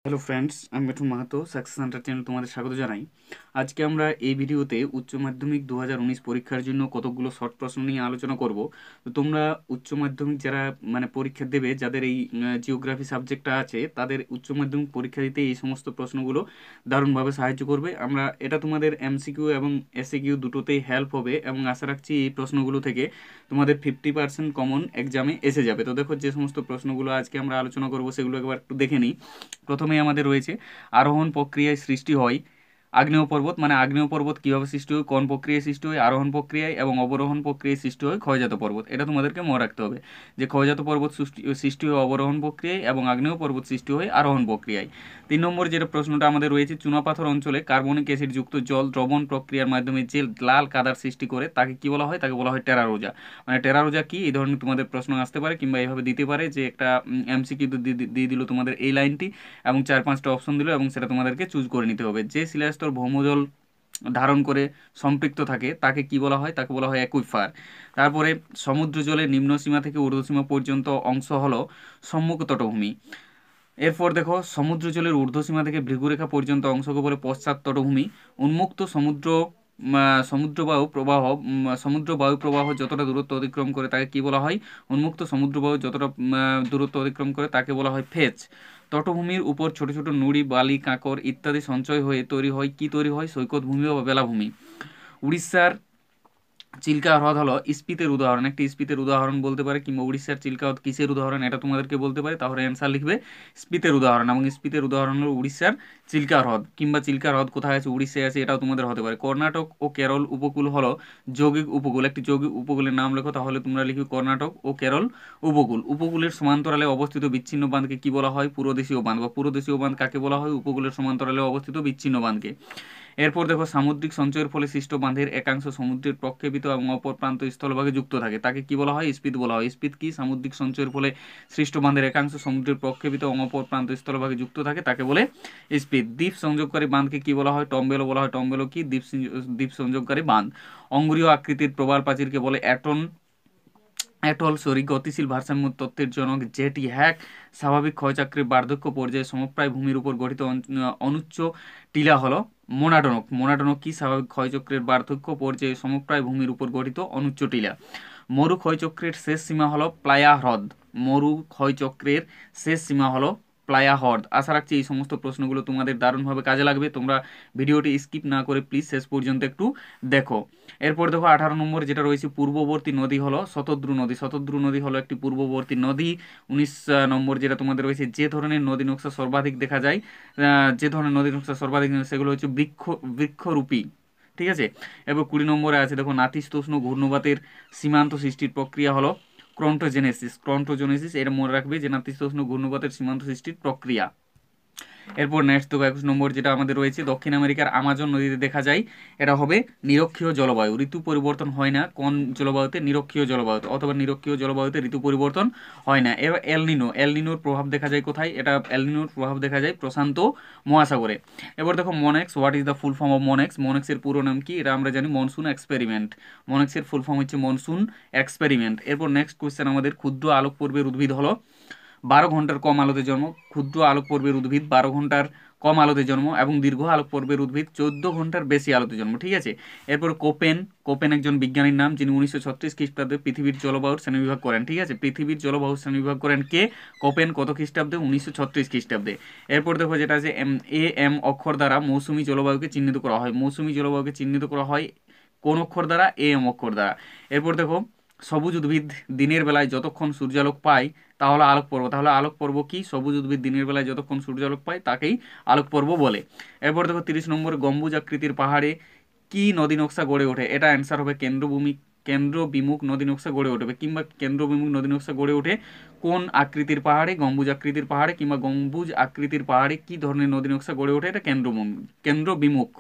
Hello friends, আমি Mithun Mahato success centre channel তোমাদের স্বাগত জানাই। আজকে আমরা এই ভিডিওতে উচ্চ মাধ্যমিক 2019 পরীক্ষার জন্য কতগুলো শর্ট প্রশ্ন নিয়ে আলোচনা করব। তো তোমরা উচ্চ মাধ্যমিক যারা পরীক্ষা দেবে, যাদের এই জিওগ্রাফি সাবজেক্টটা আছে, তাদের উচ্চ মাধ্যমিক পরীক্ষা দিতে এই সমস্ত প্রশ্নগুলো দারুণভাবে সাহায্য করবে। এটা তোমাদের এমসিকিউ এবং এসএকিউ দুটোতেই হেল্প হবে এবং আশা রাখছি এই প্রশ্নগুলো থেকে তোমাদের 50% কমন এক্সামে এসে যাবে। তো দেখো, যে সমস্ত প্রশ্নগুলো আজকে আমরা আলোচনা করবো সেগুলো একবার একটু দেখে নিই। প্রথমেই আমাদের রয়েছে আরোহণ প্রক্রিয়ায় সৃষ্টি হয় আগ্নেয় পর্বত। আগ্নেয় পর্বত কিভাবে সৃষ্টি হয়, কোন প্রক্রিয়ায় সৃষ্টি হয়, আরোহণ প্রক্রিয়ায় এবং অবরোহণ প্রক্রিয়ায় সৃষ্টি হয় ক্ষয়জাত পর্বত। এটা তোমাদেরকে মনে রাখতে হবে যে ক্ষয়জাত পর্বত সৃষ্টি হয় অবরোহণ প্রক্রিয়ায় এবং আগ্নেয় পর্বত সৃষ্টি হয় আরোহণ প্রক্রিয়ায়। 3 নম্বর যেটা প্রশ্নটা আমাদের রয়েছে, চুনাপাথর অঞ্চলে কার্বনিক অ্যাসিড যুক্ত জল দ্রবণ প্রক্রিয়ার মাধ্যমে যে লাল কাদার সৃষ্টি করে তাকে কি বলা হয়? তাকে বলা হয় টেরারোজা। টেরারোজা কি, এই ধরনের তোমাদের প্রশ্ন আসতে পারে কিংবা এইভাবে দিতে পারে যে একটা এমসিকিউ দিয়ে দিল তোমাদের এই লাইনটি এবং 4-5টা অপশন দিল এবং সেটা তোমাদেরকে চুজ করে নিতে হবে। যে শিলাস্তর ভৌমজল ধারণ করে সম্পৃক্ত থাকে তাকে কি বলা হয়? তাকে বলা হয় অ্যাকুইফার। তারপরে সমুদ্র জলের নিম্ন সীমা থেকে ঊর্ধ্বসীমা পর্যন্ত অংশ হলো সম্মুখ তটভূমি। এরপর দেখো, সমুদ্র জলের ঊর্ধ্বসীমা থেকে ভৃগুরেখা পর্যন্ত অংশকে বলে পশ্চাৎ তটভূমি। উন্মুক্ত সমুদ্র বায়ু প্রবাহ যতটা দূরত্ব অতিক্রম করে তাকে কি বলা হয়? উন্মুক্ত সমুদ্র বায়ু যতটা দূরত্ব অতিক্রম করে তাকে বলা হয় ফেজ। তটভূমির উপর ছোট ছোট নুড়ি, বালি, কাঁকর ইত্যাদি সঞ্চয় হয়ে তৈরি হয় সৈকত ভূমি বা বেলাভূমি। উড়িষ্যার চিল্কা হ্রদ হলো ইস্পিতের উদাহরণ, একটি ইস্পিতের উদাহরণ বলতে পারে, কিংবা উড়িষ্যার চিল্কা হ্রদ কিসের উদাহরণ এটা তোমাদেরকে বলতে পারে, তাহলে অ্যান্সার লিখবে স্পিতের উদাহরণ। এবং স্পিতের উদাহরণ হলো উড়িষ্যার চিল্কা হ্রদ, কিংবা চিল্কা হ্রদ কোথায় আছে? উড়িষ্যায় আছে, এটাও তোমাদের হতে পারে। কর্ণাটক ও কেরল উপকূল হলো যৌগিক উপকূল, একটি যৌগিক উপকূলের নাম লেখো, তাহলে তোমরা লিখবে কর্ণাটক ও কেরল উপকূল। উপকূলের সমান্তরালে অবস্থিত বিচ্ছিন্ন বাঁধকে কি বলা হয়? পুরোদেশীয় বাঁধ। বা পুরোদেশীয় বাঁধ কাকে বলা হয়? উপকূলের সমান্তরালে অবস্থিত বিচ্ছিন্ন বাঁধকে। এরপর দেখো, সামুদ্রিক সঞ্চয়ের ফলে সৃষ্ট বাঁধের একাংশ সমুদ্রের প্রক্ষেপিত এবং অপর প্রান্ত স্থলভাগে যুক্ত থাকে তাকে কি বলা হয়? স্পিত বলা হয়। স্পিত কি? সামুদ্রিক সঞ্চয়ের ফলে সৃষ্ট বাঁধের একাংশ সমুদ্রের প্রক্ষেপিত এবং অপর প্রান্ত স্থলভাগে যুক্ত থাকে তাকে বলে স্পিত। দ্বীপ সংযোগকারী বাঁধকে কি বলা হয়? টম্বেলো বলা হয়। টম্বেলো কি? দ্বীপ সংযোগকারী বাঁধ। অঙ্গুরীয় আকৃতির প্রবাল প্রাচীরকে বলে গতিশীল ভারসাম্য তত্ত্বের জনক জেটি হ্যাক। স্বাভাবিক ক্ষয়চক্রের বার্ধক্য পর্যায়ে সমপ্রায় ভূমির উপর গঠিত অনুচ্চ টিলা হলো মোনাডনক। মোনাডনক কি? স্বাভাবিক ক্ষয়চক্রের বার্ধক্য পর্যায়ে সমপ্রায় ভূমির উপর গঠিত অনুচ্চ টিলা। মরু ক্ষয়চক্রের শেষ সীমা হলো প্লায়া হ্রদ। মরু ক্ষয়চক্রের শেষ সীমা হলো প্লায়া হ্রদ। আশা রাখছি এই সমস্ত প্রশ্নগুলো তোমাদের দারুণভাবে কাজে লাগবে। তোমরা ভিডিওটি স্কিপ না করে প্লিজ শেষ পর্যন্ত একটু দেখো। এরপর দেখো, 18 নম্বর যেটা রয়েছে, পূর্ববর্তী নদী হলো শতদ্রু নদী। শতদ্রু নদী হলো একটি পূর্ববর্তী নদী। 19 নম্বর যেটা তোমাদের রয়েছে, যে ধরনের নদী নকশা সর্বাধিক দেখা যায়, যে ধরনের নদী নকশা সর্বাধিক সেগুলো হচ্ছে বৃক্ষরূপী। ঠিক আছে। এবার 20 নম্বরে আছে দেখো, নাতিশীতোষ্ণ ঘূর্ণবাতের সীমান্ত সৃষ্টির প্রক্রিয়া হলো ক্রন্টোজেনেসিস। ক্রন্টোজেনেসিস এটা মনে রাখবে যে নাতিশীতোষ্ণ ঘূর্ণবাতের সীমান্ত সৃষ্টির প্রক্রিয়া। এরপর নেক্সট দেখো, 21 নম্বর যেটা আমাদের রয়েছে, দক্ষিণ আমেরিকার আমাজন নদীতে দেখা যায়, এটা হবে নিরক্ষীয় জলবায়ু। ঋতু পরিবর্তন হয় না কোন জলবায়ুতে? নিরক্ষীয় জলবায়ুতে। অথবা নিরক্ষীয় জলবায়ুতে ঋতু পরিবর্তন হয় না। এবার এলনিনোর প্রভাব দেখা যায় কোথায়? এলনিনোর প্রভাব দেখা যায় প্রশান্ত মহাসাগরে। এবার দেখো, MONEX, what is the full form of MONEX? মনেক্সের পুরো নাম কি? এটা আমরা জানি মনসুন এক্সপেরিমেন্ট। মনেক্সের ফুল ফর্ম হচ্ছে মনসুন এক্সপেরিমেন্ট। এরপর নেক্সট কোয়েশ্চেন আমাদের, ক্ষুদ্র আলোক পর্বের উদ্ভিদ হলো 12 ঘন্টার কম আলোতে জন্ম। ক্ষুদ্র আলোক পর্বের উদ্ভিদ 12 ঘন্টার কম আলোতে জন্ম এবং দীর্ঘ আলোক পর্বের উদ্ভিদ 14 ঘন্টার বেশি আলোতে জন্ম। ঠিক আছে। এরপর কোপেন একজন বিজ্ঞানীর নাম, যিনি 1936 খ্রিস্টাব্দে পৃথিবীর জলবায়ুর শ্রেণীবিভাগ করেন। ঠিক আছে। পৃথিবীর জলবায়ুর শ্রেণীবিভাগ করেন কে? কোপেন। কত খ্রিস্টাব্দে? 1936 খ্রিস্টাব্দে। এরপর দেখো, যেটা আছে এম অক্ষর দ্বারা মৌসুমী জলবায়ুকে চিহ্নিত করা হয়। মৌসুমী জলবায়ুকে চিহ্নিত করা হয় কোন অক্ষর দ্বারা? এম অক্ষর দ্বারা। এরপর দেখো, সবুজ উদ্ভিদ দিনের বেলায় যতক্ষণ সূর্যালোক পায় তাহলে আলোক পর্ব। তাহলে আলোক পর্ব কি? সবুজ উদ্ভিদ দিনের বেলায় যতক্ষণ সূর্যালোক পায় তাকেই আলোক পর্ব বলে। এরপর দেখো, 30 নম্বর, গম্বুজ আকৃতির পাহাড়ে কি নদী নকশা গড়ে ওঠে? এটা অ্যান্সার হবে কেন্দ্র বিমুখ নদী নকশা গড়ে উঠবে, কিংবা কেন্দ্রবিমুখ নদী নকশা গড়ে ওঠে কোন আকৃতির পাহাড়ে? গম্বুজ আকৃতির পাহাড়ে। কিংবা গম্বুজ আকৃতির পাহাড়ে কি ধরনের নদী নকশা গড়ে ওঠে? এটা কেন্দ্রবিমুখ।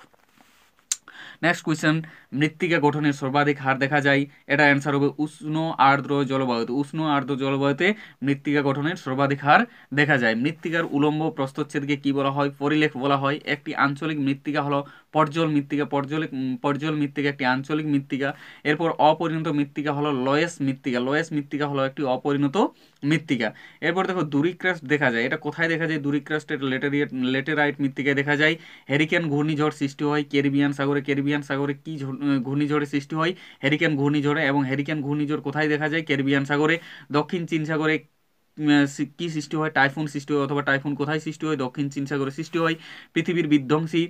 নেক্সট কোয়েশ্চেন, মৃত্তিকা গঠনের সর্বাধিক হার দেখা যায়, এটা অ্যান্সার হবে উষ্ণ আর্দ্র জলবায়ুতে। উষ্ণ আর্দ্র জলবায়ুতে মৃত্তিকা গঠনের সর্বাধিক হার দেখা যায়। মৃত্তিকার উলম্ব প্রস্থচ্ছেদকে কি বলা হয়? পরিলেখ বলা হয়। একটি আঞ্চলিক মৃত্তিকা হলো পর্জল মৃত্তিকা। পর্জল মৃত্তিকা একটি আঞ্চলিক মৃত্তিকা। এরপর অপরিণত মৃত্তিকা হলো লয়েস মৃত্তিকা। লয়েস মৃত্তিকা হলো একটি অপরিণত মৃত্তিকা। এরপর দেখো দুরিক্রাস্ট দেখা যায়, এটা কোথায় দেখা যায়? দুরিক্রাস্টের লেটেরাইট মৃত্তিকায় দেখা যায়। হ্যারিকেন ঘূর্ণিঝড় সৃষ্টি হয় ক্যারিবিয়ান সাগরে। ক্যারিবিয়ান সাগরে কি ঘূর্ণিঝড়ের সৃষ্টি হয়? হ্যারিকেন ঘূর্ণিঝড়ে। এবং হ্যারিকেন ঘূর্ণিঝড় কোথায় দেখা যায়? ক্যারিবিয়ান সাগরে। দক্ষিণ চীন সাগরে কি সৃষ্টি হয়? টাইফুন সৃষ্টি হয়, অথবা টাইফুন কোথায় সৃষ্টি হয়? দক্ষিণ চীন সাগরে সৃষ্টি হয়। পৃথিবীর বিধ্বংসী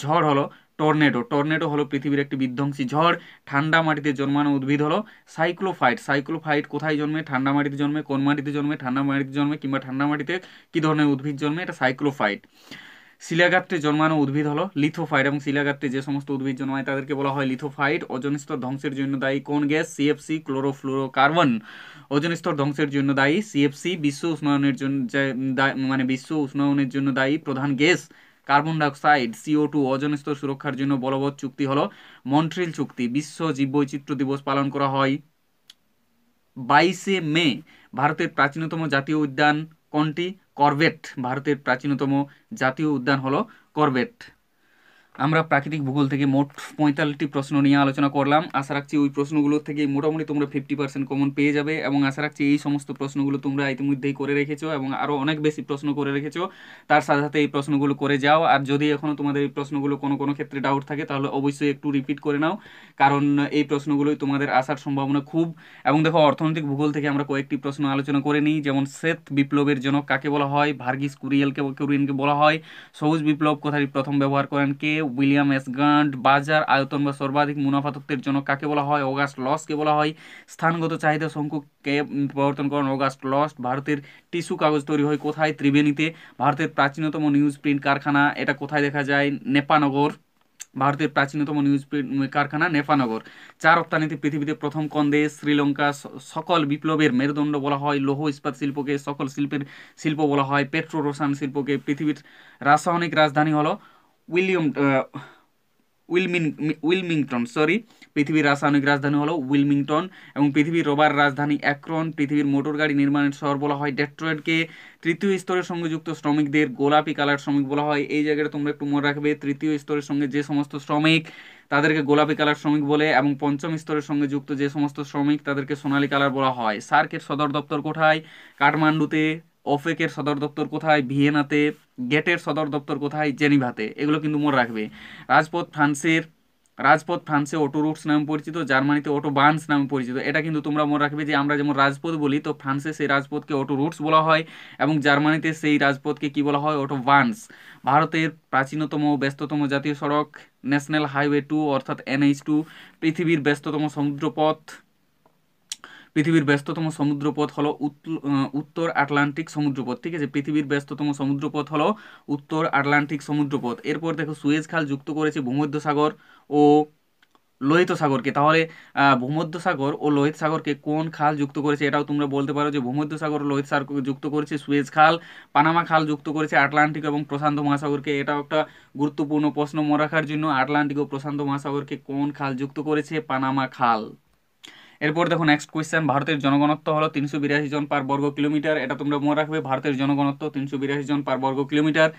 ঝড় হলো টর্নেডো। টর্নেডো হলো পৃথিবীর একটি বিধ্বংসী ঝড়। ঠান্ডা মাটিতে জন্মানো উদ্ভিদ হলো সাইক্লোফাইট। সাইক্লোফাইট কোথায় জন্মে? ঠান্ডা মাটিতে জন্মে। কোন মাটিতে জন্মে? ঠান্ডা মাটিতে জন্মে। কিংবা ঠান্ডা মাটিতে কি ধরনের উদ্ভিদ জন্মে? এটা সাইক্লোফাইট। শিলাগাত্রে জন্মানো উদ্ভিদ হলো লিথোফাইট, এবং শিলাগাত্রে যে সমস্ত উদ্ভিদ জন্মায় তাদেরকে বলা হয় লিথোফাইট। ওজোন স্তর ধ্বংসের জন্য দায়ী কোন গ্যাস? CFC, chlorofluorocarbon. ওজোন স্তর ধ্বংসের জন্য দায়ী সিএফসি। বিশ্ব উষ্ণায়নের জন্য মানে বিশ্ব উষ্ণায়নের জন্য দায়ী প্রধান gas carbon dioxide, CO2। Ozone স্তর সুরক্ষার জন্য বলবৎ চুক্তি হলো মন্ট্রিল চুক্তি। বিশ্ব জীববৈচিত্র্য দিবস পালন করা হয় 22শে মে। ভারতের প্রাচীনতম জাতীয় উদ্যান কোনটি? করবেট। ভারতের প্রাচীনতম জাতীয় উদ্যান হলো করবেট। আমরা প্রাকৃতিক ভূগোল থেকে মোট 45টি প্রশ্ন নিয়ে আলোচনা করলাম। আশা রাখছি ওই প্রশ্নগুলোর থেকে মোটামুটি তোমরা 50% কমন পেয়ে যাবে, এবং আশা রাখছি এই সমস্ত প্রশ্নগুলো তোমরা ইতিমধ্যেই করে রেখেছো এবং আরও অনেক বেশি প্রশ্ন করে রেখেছো। তার সাথে সাথে এই প্রশ্নগুলো করে যাও। আর যদি এখনও তোমাদের এই প্রশ্নগুলো কোনো কোনো ক্ষেত্রে ডাউট থাকে তাহলে অবশ্যই একটু রিপিট করে নাও, কারণ এই প্রশ্নগুলোই তোমাদের আসার সম্ভাবনা খুব। এবং দেখো, অর্থনৈতিক ভূগোল থেকে আমরা কয়েকটি প্রশ্ন আলোচনা করে নিই, যেমন শ্বেত বিপ্লবের জনক কাকে বলা হয়? ভার্গিস কুরিয়েনকে বলা হয়। সবুজ বিপ্লব কথাটি প্রথম ব্যবহার করেন কে? William S গান্ট। বাজার আয়তন বা সর্বাধিক মুনাফা তত্ত্বের জন্য কাকে বলা হয়? অগাস্ট লসকে বলা হয়। স্থানগত চাহিদা শঙ্কু কে প্রবর্তন করেন? August loss. ভারতের টিস্যু কাগজ তৈরি হয় কোথায়? ত্রিবেণীতে। ভারতের প্রাচীনতম নিউজ প্রিন্ট কারখানা এটা কোথায় দেখা যায়? নেপানগর। ভারতের প্রাচীনতম নিউজ প্রিন্ট কারখানা নেপানগর। চা রপ্তানিতে পৃথিবীতে প্রথম কোন দেশ? শ্রীলঙ্কা। সকল বিপ্লবের মেরুদণ্ড বলা হয় লৌহ ইস্পাত শিল্পকে। সকল শিল্প বলা হয় পেট্রো রসায়ন শিল্পকে। পৃথিবীর রাসায়নিক রাজধানী হলো উইলিয়াম উইলমিংটন। পৃথিবীর রাসায়নিক রাজধানী হলো উইলমিংটন। এবং পৃথিবীর রবার রাজধানী অ্যাক্রন। পৃথিবীর মোটর গাড়ি নির্মাণের শহর বলা হয় ডেট্রয়েটকে। তৃতীয় স্তরের সঙ্গে যুক্ত শ্রমিকদের গোলাপি কালার শ্রমিক বলা হয়। এই জায়গাটা তোমরা একটু মনে রাখবে, তৃতীয় স্তরের সঙ্গে যে সমস্ত শ্রমিক তাদেরকে গোলাপি কালার শ্রমিক বলে, এবং পঞ্চম স্তরের সঙ্গে যুক্ত যে সমস্ত শ্রমিক তাদেরকে সোনালী কালার বলা হয়। সার্কের সদর দপ্তর কোথায়? কাঠমান্ডুতে। ওফেকের সদর দপ্তর কোথায়? ভিয়েনাতে। গেটের সদর দপ্তর কোথায়? জেনিভাতে। এগুলো কিন্তু মনে রাখবে। রাজপথ ফ্রান্সের রাজপথ ফ্রান্সে অটো রুটস নামে পরিচিত, জার্মানিতে অটো বার্নস নামে পরিচিত। এটা কিন্তু তোমরা মনে রাখবে যে আমরা যেমন রাজপথ বলি, তো ফ্রান্সে সেই রাজপথকে অটো রুটস বলা হয়, এবং জার্মানিতে সেই রাজপথকে কি বলা হয়? Autobahns. ভারতের প্রাচীনতম ও ব্যস্ততম জাতীয় সড়ক ন্যাশনাল হাইওয়ে 2 অর্থাৎ NH2। পৃথিবীর ব্যস্ততম সমুদ্রপথ হলো উত্তর আটলান্টিক সমুদ্রপথ। ঠিক আছে, পৃথিবীর ব্যস্ততম সমুদ্রপথ হলো উত্তর আটলান্টিক সমুদ্রপথ। এরপর দেখো, সুয়েজ খাল যুক্ত করেছে ভূমধ্যসাগর ও লোহিত সাগরকে। তাহলে ভূমধ্যসাগর ও লোহিত সাগরকে কোন খাল যুক্ত করেছে? এটাও তোমরা বলতে পারো যে ভূমধ্যসাগর ও লোহিত সাগর যুক্ত করেছে সুয়েজ খাল। পানামা খাল যুক্ত করেছে আটলান্টিক এবং প্রশান্ত মহাসাগরকে। এটাও একটা গুরুত্বপূর্ণ প্রশ্ন মনে রাখার জন্য। আটলান্টিক ও প্রশান্ত মহাসাগরকে কোন খাল যুক্ত করেছে? পানামা খাল। এরপর দেখো নেক্সট কোয়েশ্চেন, ভারতের জনঘনত্ব হলো 382 জন পার বর্গ কিলোমিটার। এটা তোমরা মনে রাখবে, ভারতের জনঘনত্ব 382 জন পার বর্গ কিলোমিটার।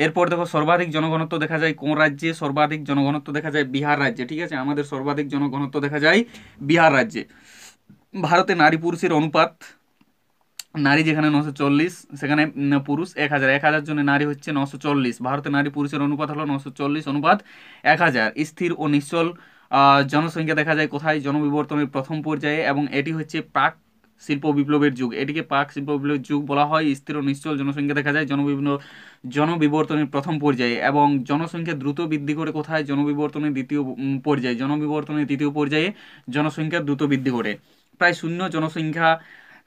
এরপর দেখো, সর্বাধিক জনঘনত্ব দেখা যায় কোন রাজ্যে? সর্বাধিক জনঘনত্ব দেখা যায় বিহার রাজ্যে। ঠিক আছে, আমাদের সর্বাধিক জনঘনত্ব দেখা যায় বিহার রাজ্যে। ভারতে নারী পুরুষের অনুপাত, নারী যেখানে 940 সেখানে পুরুষ 1000 জনে নারী হচ্ছে 940। ভারতে নারী পুরুষের অনুপাত হলো 940 অনুপাত 1000। স্থির ও নিশ্চল জনসংখ্যা দেখা যায় কোথায়? জনবিবর্তনের প্রথম পর্যায়ে, এবং এটি হচ্ছে প্রাক শিল্প বিপ্লবের যুগ। এটিকে প্রাক শিল্প বিপ্লবের যুগ বলা হয়। স্থির ও নিশ্চল জনসংখ্যা দেখা যায় জনবিবর্তনের প্রথম পর্যায়ে, এবং জনসংখ্যা দ্রুত বৃদ্ধি করে কোথায়? জনবিবর্তনের দ্বিতীয় পর্যায়ে। জনবিবর্তনের দ্বিতীয় পর্যায়ে জনসংখ্যা দ্রুত বৃদ্ধি করে। প্রায় শূন্য জনসংখ্যা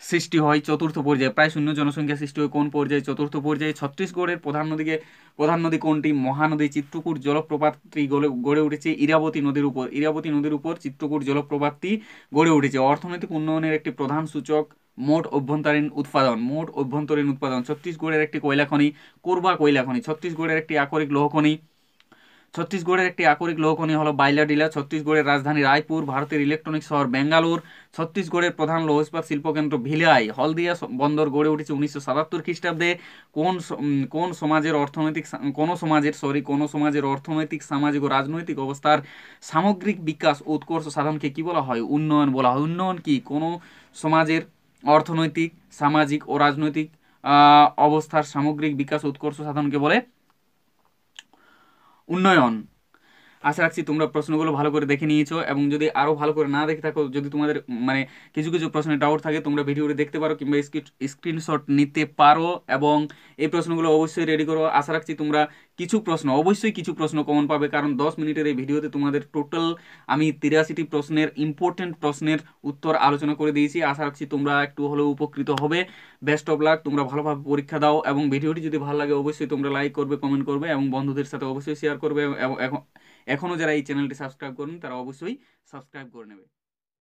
সৃষ্টি হয় চতুর্থ পর্যায়ে। প্রায় শূন্য জনসংখ্যা সৃষ্টি হয় কোন পর্যায়ে? চতুর্থ পর্যায়ে। ছত্তিশগড়ের প্রধান নদী কোনটি? মহানদী। চিত্রকূট জলপ্রপাতটি গড়ে উঠেছে ইরাবতী নদীর উপর। ইরাবতী নদীর উপর চিত্রকূট জলপ্রপাতটি গড়ে উঠেছে। অর্থনৈতিক উন্নয়নের একটি প্রধান সূচক মোট অভ্যন্তরীণ উৎপাদন। ছত্তিশগড়ের একটি কয়লা খনি কোরবা কয়লা খনি। ছত্তিশগড়ের একটি আকরিক লৌহ খনি হলো বাইলাডিলা। ছত্তিশগড়ের রাজধানী রায়পুর। ভারতের ইলেকট্রনিক শহর বেঙ্গালুর। ছত্তিশগড়ের প্রধান লৌহ ইস্পাত শিল্পকেন্দ্র ভিলাই। হলদিয়া বন্দর গড়ে উঠেছে 1977 খ্রিস্টাব্দে। কোন সমাজের অর্থনৈতিক, সামাজিক ও রাজনৈতিক অবস্থার সামগ্রিক বিকাশ ও উৎকর্ষ সাধনকে কি বলা হয়? উন্নয়ন বলা হয়। উন্নয়ন কি? কোন সমাজের অর্থনৈতিক, সামাজিক ও রাজনৈতিক অবস্থার সামগ্রিক বিকাশ উৎকর্ষ সাধনকে বলে উন্নয়ন। আশা রাখছি তোমরা প্রশ্নগুলো ভালো করে দেখে নিয়েছো, এবং যদি আরও ভালো করে না দেখে থাকো, যদি তোমাদের মানে কিছু কিছু প্রশ্নের ডাউট থাকে, তোমরা ভিডিওটি দেখতে পারো কিংবা স্ক্রিনশট নিতে পারো, এবং এই প্রশ্নগুলো অবশ্যই রেডি করো। আশা রাখছি তোমরা অবশ্যই কিছু প্রশ্ন কমন পাবে, কারণ 10 মিনিটের এই ভিডিওতে তোমাদের টোটাল আমি 83টি প্রশ্নের ইম্পর্টেন্ট প্রশ্নের উত্তর আলোচনা করে দিয়েছি। আশা রাখছি তোমরা একটু হলেও উপকৃত হবে। বেস্ট অফ লাক, তোমরা ভালোভাবে পরীক্ষা দাও, এবং ভিডিওটি যদি ভালো লাগে অবশ্যই তোমরা লাইক করবে, কমেন্ট করবে, এবং বন্ধুদের সাথে অবশ্যই শেয়ার করবে, এবং এখনও যারা এই চ্যানেলটি সাবস্ক্রাইব করুন তারা অবশ্যই সাবস্ক্রাইব করে নেবে।